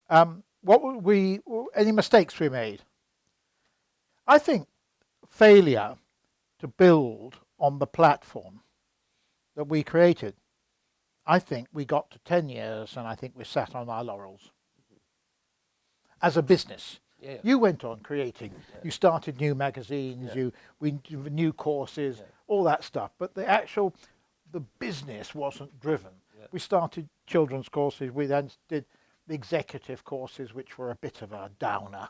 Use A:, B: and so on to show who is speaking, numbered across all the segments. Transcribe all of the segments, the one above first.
A: What were any mistakes we made? I think failure to build on the platform that we created. I think we got to 10 years and I think we sat on our laurels as a business.
B: Yeah.
A: You went on creating. You started new magazines. We new courses, all that stuff. But the business wasn't driven.
B: Yeah.
A: We started children's courses. We then did the executive courses, which were a bit of a downer.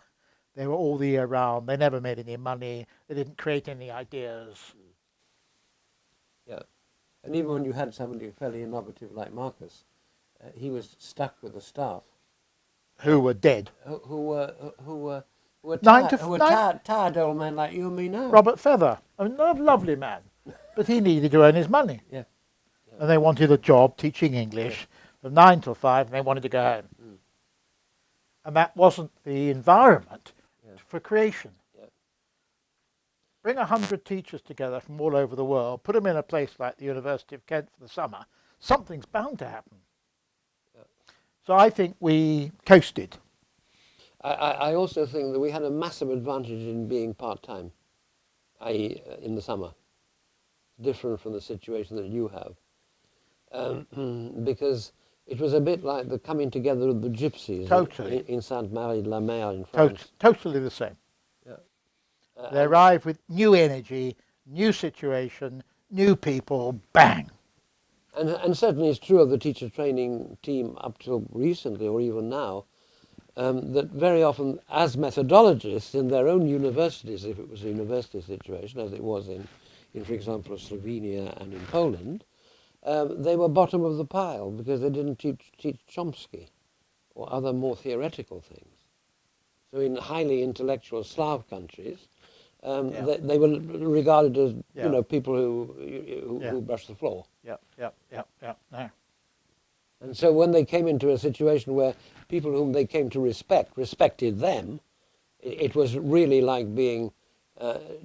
A: They were all the year round. They never made any money. They didn't create any ideas.
B: Yeah, and even when you had somebody fairly innovative like Marcus, he was stuck with the staff
A: Who were dead.
B: who were tired old men like you and me now.
A: Robert Feather, a lovely man, but he needed to earn his money.
B: Yeah.
A: And they wanted a job teaching English from 9 till 5, and they wanted to go home. And that wasn't the environment for creation.
B: Yeah.
A: Bring 100 teachers together from all over the world, put them in a place like the University of Kent for the summer, something's bound to happen.
B: Yeah.
A: So I think we coasted.
B: I also think that we had a massive advantage in being part-time, i.e. In the summer, different from the situation that you have. Because it was a bit like the coming together of the gypsies in Sainte-Marie-de-la-Mer in France.
A: Totally the same.
B: Yeah.
A: They arrived with new energy, new situation, new people, bang.
B: And certainly it's true of the teacher training team up till recently or even now, that very often as methodologists in their own universities, if it was a university situation, as it was in for example, Slovenia and in Poland, they were bottom of the pile because they didn't teach Chomsky or other more theoretical things. So in highly intellectual Slav countries, they were regarded as people who brush the floor.
A: Yeah.
B: And so when they came into a situation where people whom they came to respected them, it was really like being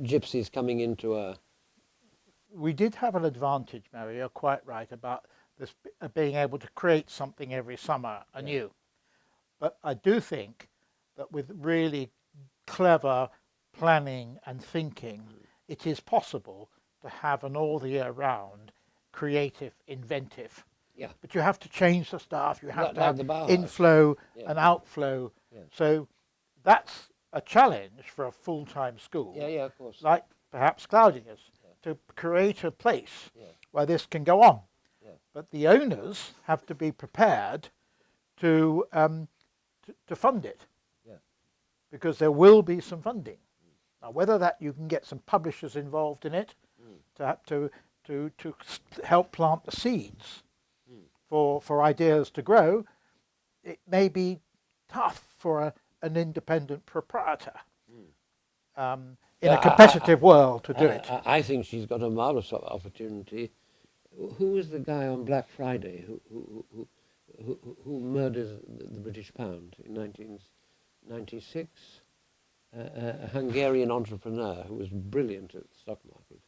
B: gypsies coming into a...
A: We did have an advantage, Mary, you're quite right, about this being able to create something every summer anew. But I do think that with really clever planning and thinking, it is possible to have an all the year round creative, inventive.
B: Yeah.
A: But you have to change the stuff, you have to have
B: the
A: inflow and outflow.
B: Yeah.
A: So that's a challenge for a full-time school.
B: Yeah, of course.
A: Like perhaps Claudia's, to create a place where this can go on.
B: Yeah.
A: But the owners have to be prepared to fund it.
B: Yeah.
A: Because there will be some funding. Now, whether that you can get some publishers involved in it to help plant the seeds for ideas to grow, it may be tough for an independent proprietor in a competitive world to do it.
B: I think she's got a marvelous opportunity. Who was the guy on Black Friday who murdered the British pound in 1996? A Hungarian entrepreneur who was brilliant at the stock market,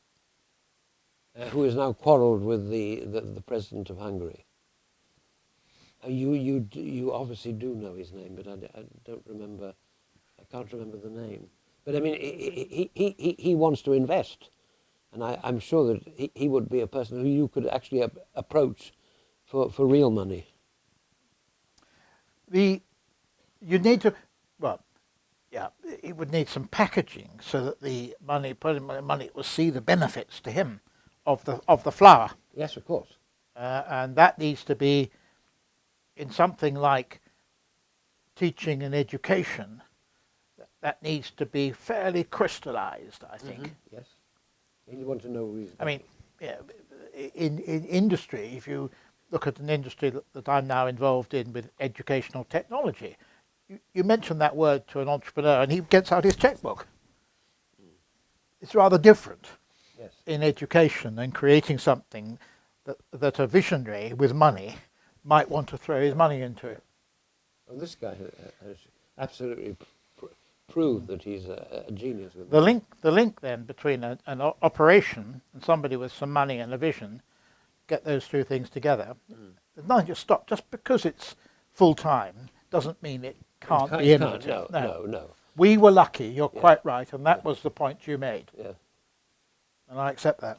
B: who has now quarrelled with the president of Hungary. You obviously do know his name, but I don't remember. I can't remember the name. But I mean, he wants to invest, and I'm sure that he would be a person who you could actually approach for real money.
A: You need to, it would need some packaging so that the money will see the benefits to him of the flower.
B: Yes, of course.
A: And that needs to be in something like teaching and education. That needs to be fairly crystallized, I think.
B: Mm-hmm. Yes. And you want to know reason.
A: I mean, in industry, if you look at an industry that I'm now involved in with educational technology, you mention that word to an entrepreneur and he gets out his checkbook. It's rather different in education than creating something that a visionary with money might want to throw his money into.
B: Well, this guy has absolutely proved that he's a genius. With
A: the link then between an operation and somebody with some money and a vision, get those two things together. It's not just stop just because it's full time doesn't mean it can't
B: It
A: be
B: can't,
A: innovative.
B: no.
A: We were lucky, you're
B: Yeah.
A: quite right, and that was the point you made.
B: Yeah.
A: And I accept that.